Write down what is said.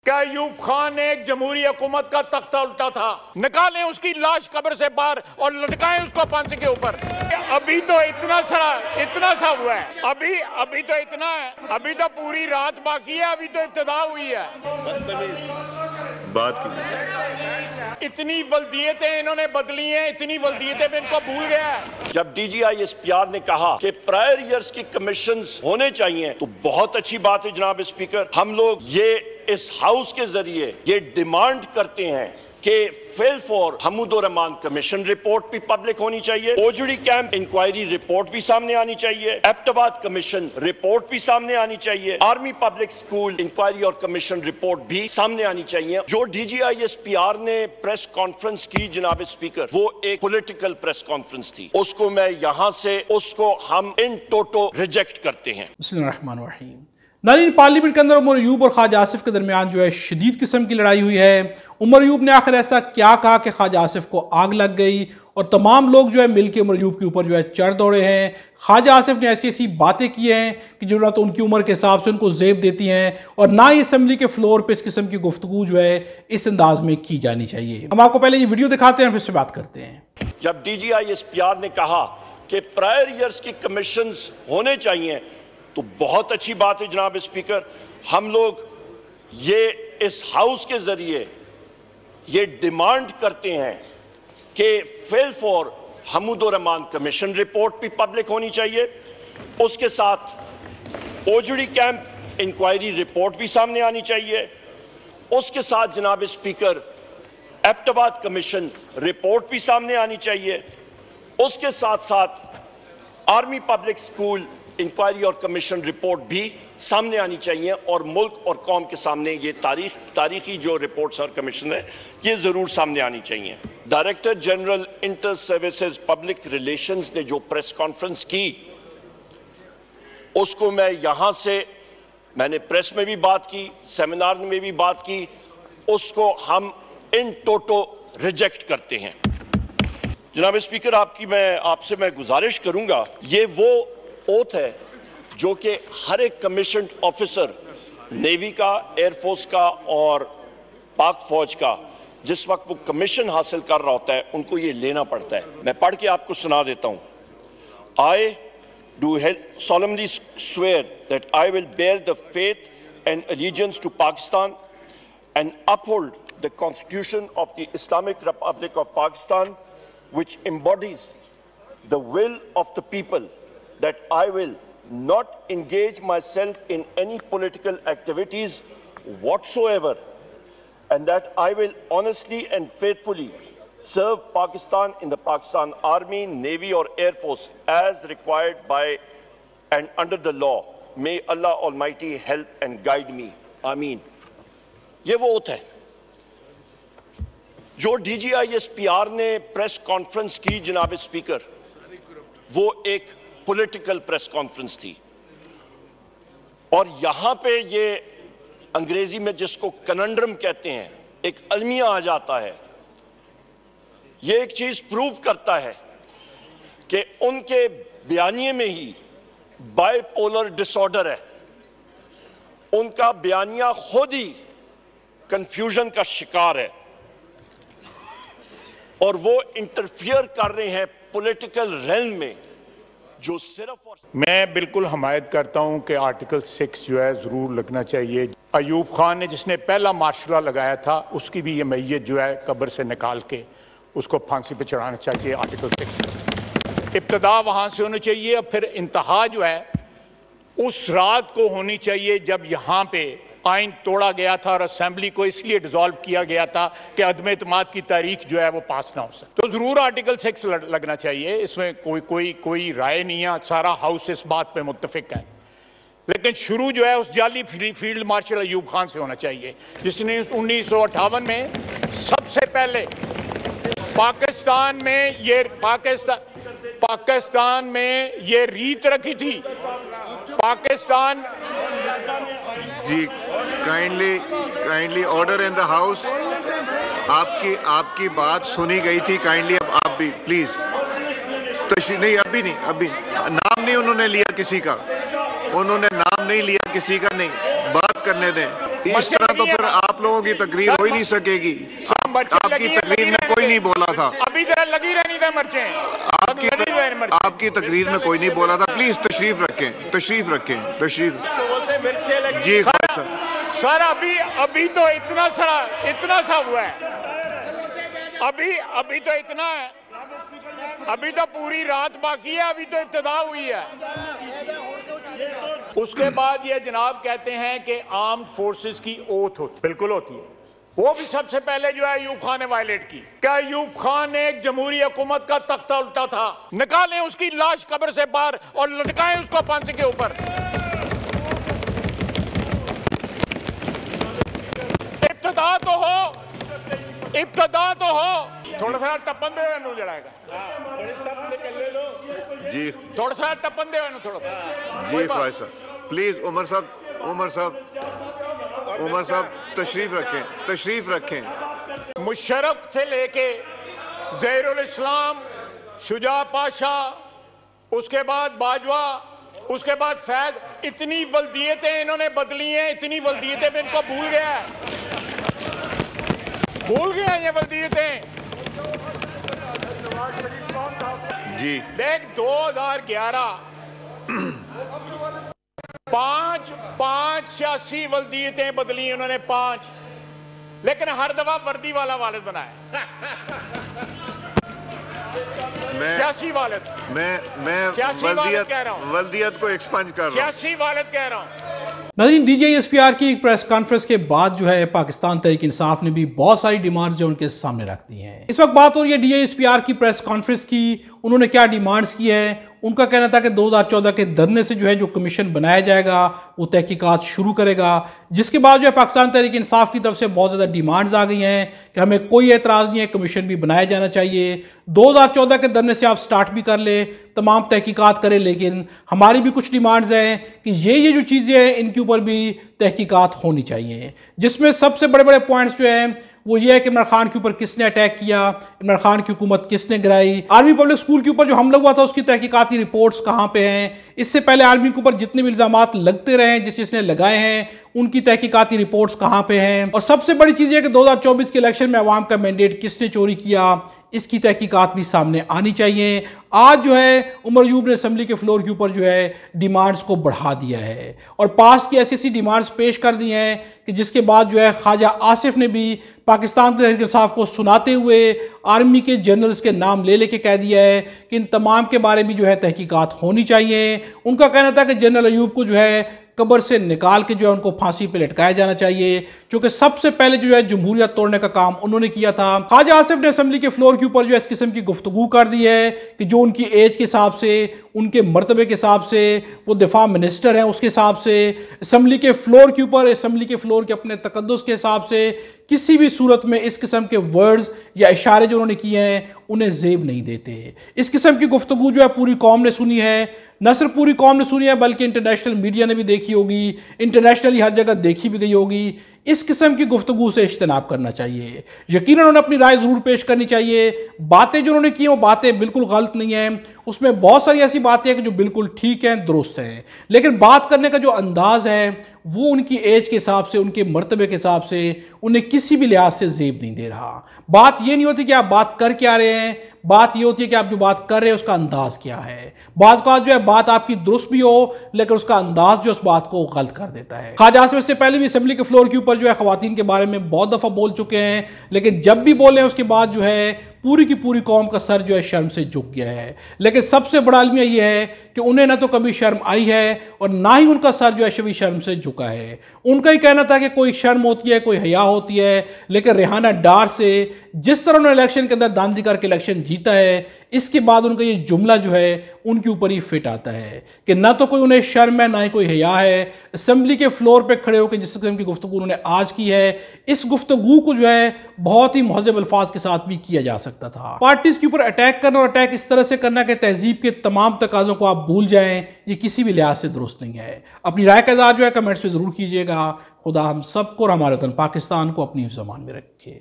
क्या अयूब खान ने एक जमहूरी हुकूमत का तख्ता उल्टा था? निकालें उसकी लाश कब्र से बाहर और लटकाएं उसको फांसी के ऊपर। अभी तो इतना सा हुआ है, अभी तो इतना है, अभी तो पूरी रात बाकी है, अभी तो इब्तिदा हुई है। बात की इतनी वल्दियतें इन्होंने बदली हैं, इतनी वल्दियतें में इनको भूल गया है। जब DGISPR ने कहा कि प्रायर ईयर्स की कमीशंस होने चाहिए तो बहुत अच्छी बात है जनाब स्पीकर। हम लोग ये इस हाउस के जरिए ये डिमांड करते हैं कि fail for Hamoodur Rahman commission report भी पब्लिक होनी चाहिए, ओजड़ी कैंप इंक्वायरी रिपोर्ट भी सामने आनी चाहिए, एबटाबाद कमीशन रिपोर्ट भी सामने आनी चाहिए, आर्मी पब्लिक स्कूल इंक्वायरी और कमीशन रिपोर्ट भी सामने आनी चाहिए। जो DGISPR ने प्रेस कॉन्फ्रेंस की जनाब स्पीकर, वो एक पॉलिटिकल प्रेस कॉन्फ्रेंस थी, उसको मैं यहाँ से उसको हम इन टोटो रिजेक्ट करते हैं। बिस्मिल्लाहिर्रहमानिर्रहीम। नाज़रीन, पार्लियामेंट के अंदर उमर अयूब और ख्वाजा आसिफ के दरमियान जो है शदीद किस्म की लड़ाई हुई है। उमर अयूब ने आखिर ऐसा क्या कहा कि ख्वाजा आसिफ को आग लग गई और तमाम लोग जो है मिलकर उमर अयूब के ऊपर जो है चढ़ दौड़े हैं। ख्वाजा आसिफ ने ऐसी ऐसी बातें की हैं कि जो ना तो उनकी उम्र के हिसाब से उनको ज़ेब देती हैं और ना ही असम्बली के फ्लोर पर इस किस्म की गुफ्तगू जो है इस अंदाज में की जानी चाहिए। हम आपको पहले ये वीडियो दिखाते हैं, फिर से बात करते हैं। जब DGISPR ने कहा कि प्रायर ईयर्स की कमीशंस होने चाहिए तो बहुत अच्छी बात है जनाब स्पीकर। हम लोग ये इस हाउस के जरिए ये डिमांड करते हैं कि fail for Hamoodur Rahman commission report भी पब्लिक होनी चाहिए, उसके साथ ओजड़ी कैंप इंक्वायरी रिपोर्ट भी सामने आनी चाहिए, उसके साथ जनाब स्पीकर एबटाबाद कमीशन रिपोर्ट भी सामने आनी चाहिए, उसके साथ साथ आर्मी पब्लिक स्कूल इंक्वायरी और कमीशन रिपोर्ट भी सामने आनी चाहिए और मुल्क और कौम के सामने ये तारीखी जो रिपोर्ट्स और कमीशन है ये जरूर सामने आनी चाहिए। Director general inter services public relations ने जो प्रेस कॉन्फ्रेंस की उसको मैं यहां से, मैंने प्रेस में भी बात की, सेमिनार में भी बात की, उसको हम इन टोटो रिजेक्ट करते हैं। जनाब स्पीकर, आपसे मैं गुजारिश करूंगा, ये वो ओथ है जो कि हर एक कमीशन ऑफिसर नेवी का, एयरफोर्स का और पाक फौज का जिस वक्त वो कमीशन हासिल कर रहा होता है उनको ये लेना पड़ता है। मैं पढ़ के आपको सुना देता हूं। I do solemnly swear that I will bear the faith and allegiance to Pakistan and uphold the Constitution of the Islamic Republic of Pakistan, which embodies the will of the people, that I will not engage myself in any political activities whatsoever, and that I will honestly and faithfully serve Pakistan in the Pakistan Army, Navy or Air Force as required by and under the law. May Allah Almighty help and guide me. Ameen. ये वो oath है जो DGISPR ने press conference की जनाब speaker, वो एक political press conference थी और यहां पे ये अंग्रेजी में जिसको कनंड्रम कहते हैं एक अलमिया आ जाता है। ये एक चीज प्रूव करता है कि उनके बयानिए में ही बाइपोलर डिसऑर्डर है, उनका बयानिया खुद ही कंफ्यूजन का शिकार है और वो इंटरफियर कर रहे हैं पॉलिटिकल रेल्म में जो सिर्फ और मैं बिल्कुल हमायत करता हूं कि आर्टिकल 6 जो है जरूर लगना चाहिए। अयूब खान ने जिसने पहला मार्शल लॉ लगाया था उसकी भी ये मैयत जो है कब्र से निकाल के उसको फांसी पे चढ़ाना चाहिए। आर्टिकल 6 इब्तिदा वहां से होनी चाहिए और फिर इंतहा जो है उस रात को होनी चाहिए जब यहाँ पे आइन तोड़ा गया था और असेंबली को इसलिए डिसॉल्व किया गया था कि अदम एतमाद की तारीख जो है वो पास ना हो सके। तो जरूर आर्टिकल 6 लगना चाहिए, इसमें कोई राय नहीं है, सारा हाउस इस बात पे मुत्तफिक है। लेकिन शुरू जो है उस जाली फील्ड मार्शल अयूब खान से होना चाहिए जिसने 1958 में सबसे पहले पाकिस्तान में ये रीत रखी थी। Pakistan ji, kindly order in the house. आपकी बात सुनी गई थी, काइंडली अब आप भी प्लीज। नहीं, अभी नाम नहीं उन्होंने लिया किसी का, उन्होंने नाम नहीं लिया किसी का, नहीं बात करने दें। इस तरह तो फिर आप लोगों की तकरीर हो ही नहीं सकेगी। आपकी तकरीर में कोई नहीं बोला था, अभी जरा लगी रहनी था मर्चे। आपकी तकरीर में कोई नहीं बोला था। प्लीज तशरीफ रखें, तशरीफ रखें, तशरीफ। जी सर, अभी तो इतना सा हुआ है, अभी तो इतना है, अभी तो पूरी रात बाकी है, अभी तो इब्तिदा हुई है। उसके बाद ये जनाब कहते हैं कि आर्म्ड फोर्सेस की ओथ होती, बिल्कुल होती है। वो भी सबसे पहले जो है अयूब खान ने वायलेट की। क्या अयूब खान ने एक जमहूरी हुकूमत का तख्ता उल्टा था? निकालें उसकी लाश कब्र से बाहर और लटकाएं उसको फांसी के ऊपर। इब्तिदा तो हो, थोड़ा सा टप्पन दे जड़ाएगा जी, थोड़ा सा टप्पन दे थोड़ा सा जी ख्वाहिश साहब, प्लीज उमर साहब तशरीफ रखें। मुशर्रफ से लेके ज़हीरुल इस्लाम, शुजा पाशा, उसके बाद बाजवा, उसके बाद फैज, इतनी वल्दियतें इन्होंने बदली हैं, इतनी वल्दियतें में इनको भूल गया ये वल्दियतें। जी देख 2011 पांच सियासी वल्दियतें बदली उन्होंने, 5, लेकिन हर दफा वर्दी वाला वालिद बनाया। सियासी वालिद, मैं वल्दियत को एक्सपंज कर रहा हूं, सियासी वालिद कह रहा हूं। नाज़रीन, DGISPR की एक प्रेस कॉन्फ्रेंस के बाद जो है पाकिस्तान तहरीक इंसाफ ने भी बहुत सारी डिमांड्स जो उनके सामने रख दी हैं। इस वक्त बात हो रही है DGISPR की प्रेस कॉन्फ्रेंस की। उन्होंने क्या डिमांड्स की हैं? उनका कहना था कि 2014 के धरने से जो है जो कमीशन बनाया जाएगा वो तहकीकात शुरू करेगा, जिसके बाद जो है पाकिस्तान तहरीक इंसाफ की तरफ से बहुत ज़्यादा डिमांड्स आ गई हैं कि हमें कोई एतराज़ नहीं है, कमीशन भी बनाया जाना चाहिए। 2014 के धरने से आप स्टार्ट भी कर ले, तमाम तहकीकात करें, लेकिन हमारी भी कुछ डिमांड्स हैं कि ये जो चीज़ें हैं इनके ऊपर भी तहकीकात होनी चाहिए। जिसमें सबसे बड़े बड़े पॉइंट्स जो हैं वो ये है कि इमरान खान के ऊपर किसने अटैक किया, इमरान खान की हुकूमत किसने गिराई, आर्मी पब्लिक स्कूल के ऊपर जो हमला हुआ था उसकी तहकीकाती रिपोर्ट्स कहाँ पे हैं, इससे पहले आर्मी के ऊपर जितने भी इल्जामात लगते रहे जिसने लगाए हैं उनकी तहकीकाती रिपोर्ट्स कहाँ पे हैं, और सबसे बड़ी चीज़ है कि 2024 के इलेक्शन में अवाम का मैंडेट किसने चोरी किया, इसकी तहकीकात भी सामने आनी चाहिए। आज जो है उमर अयूब ने असम्बली के फ्लोर के ऊपर जो है डिमांड्स को बढ़ा दिया है और पास की ऐसी डिमांड्स पेश कर दी हैं कि जिसके बाद जो है ख्वाजा आसिफ ने भी पाकिस्तान तहरीक इंसाफ को सुनाते हुए आर्मी के जनरल्स के नाम ले लेके कह दिया है कि इन तमाम के बारे में जो है तहकीकात होनी चाहिए। उनका कहना था कि जनरल अयूब को जो है कब्र से निकाल के जो है उनको फांसी पे लटकाया जाना चाहिए, क्योंकि सबसे पहले जो है जमहूरियत तोड़ने का काम उन्होंने किया था। ख्वाजा आसिफ ने असम्बली के फ्लोर के ऊपर जो है इस किस्म की गुफ्तगू कर दी है कि जो उनकी एज के हिसाब से, उनके मर्तबे के हिसाब से, वो दिफा मिनिस्टर हैं उसके हिसाब से, असम्बली के फ्लोर के ऊपर, असम्बली के फ्लोर के अपने तकद्दुस के हिसाब से किसी भी सूरत में इस किस्म के वर्ड्स या इशारे जो उन्होंने किए हैं उन्हें जेब नहीं देते। इस किस्म की गुफ्तगू जो है पूरी कौम ने सुनी है, न सिर्फ पूरी कौम ने सुनी है बल्कि इंटरनेशनल मीडिया ने भी देखी होगी, इंटरनेशनली हर जगह देखी भी गई होगी। इस किस्म की गुफ्तगू से इज्तनाब करना चाहिए। यकीनन उन्होंने अपनी राय ज़रूर पेश करनी चाहिए। बातें जो उन्होंने की वो बातें बिल्कुल गलत नहीं हैं, उसमें बहुत सारी ऐसी बातें हैं कि जो बिल्कुल ठीक हैं, दुरुस्त हैं, लेकिन बात करने का जो अंदाज़ है वो उनकी एज के हिसाब से, उनके मर्तबे के हिसाब से उन्हें किसी भी लिहाज से जेब नहीं दे रहा। बात ये नहीं होती कि आप बात कर क्या रहे हैं, बात ये होती है कि आप जो बात कर रहे हैं उसका अंदाज क्या है। बाज़ बात जो है बात आपकी दुरुस्त भी हो लेकिन उसका अंदाज जो उस बात को गलत कर देता है। ख्वाजा आसिफ इससे पहले भी असेंबली के फ्लोर के ऊपर जो है ख़वातीन के बारे में बहुत दफ़ा बोल चुके हैं, लेकिन जब भी बोले उसके बाद जो है पूरी की पूरी कौम का सर जो है शर्म से झुक गया है। लेकिन सबसे बड़ा अलमिया यह है कि उन्हें ना तो कभी शर्म आई है और ना ही उनका सर जो है कभी शर्म से झुका है। उनका ही कहना था कि कोई शर्म होती है, कोई हया होती है, लेकिन रेहाना डार से जिस तरह उन्होंने इलेक्शन के अंदर दांधी करके इलेक्शन जीता है, इसके बाद उनका ये जुमला जो है उनके ऊपर ही फिट आता है कि ना तो कोई उन्हें शर्म है ना ही कोई हया है। असेंबली के फ्लोर पे खड़े होकर जिस किस्म की गुफ्तगू उन्होंने आज की है, इस गुफ्तगू को जो है बहुत ही मुहज़्ज़ब अल्फाज के साथ भी किया जा सकता था। पार्टीज के ऊपर अटैक करना और अटैक इस तरह से करना कि तहजीब के तमाम तकाज़ों को आप भूल जाएं, ये किसी भी लिहाज से दुरुस्त नहीं है। अपनी राय का इज़हार जो है कमेंट्स में ज़रूर कीजिएगा। खुदा हम सबको और हमारे वतन पाकिस्तान को अपनी ज़बान में रखे।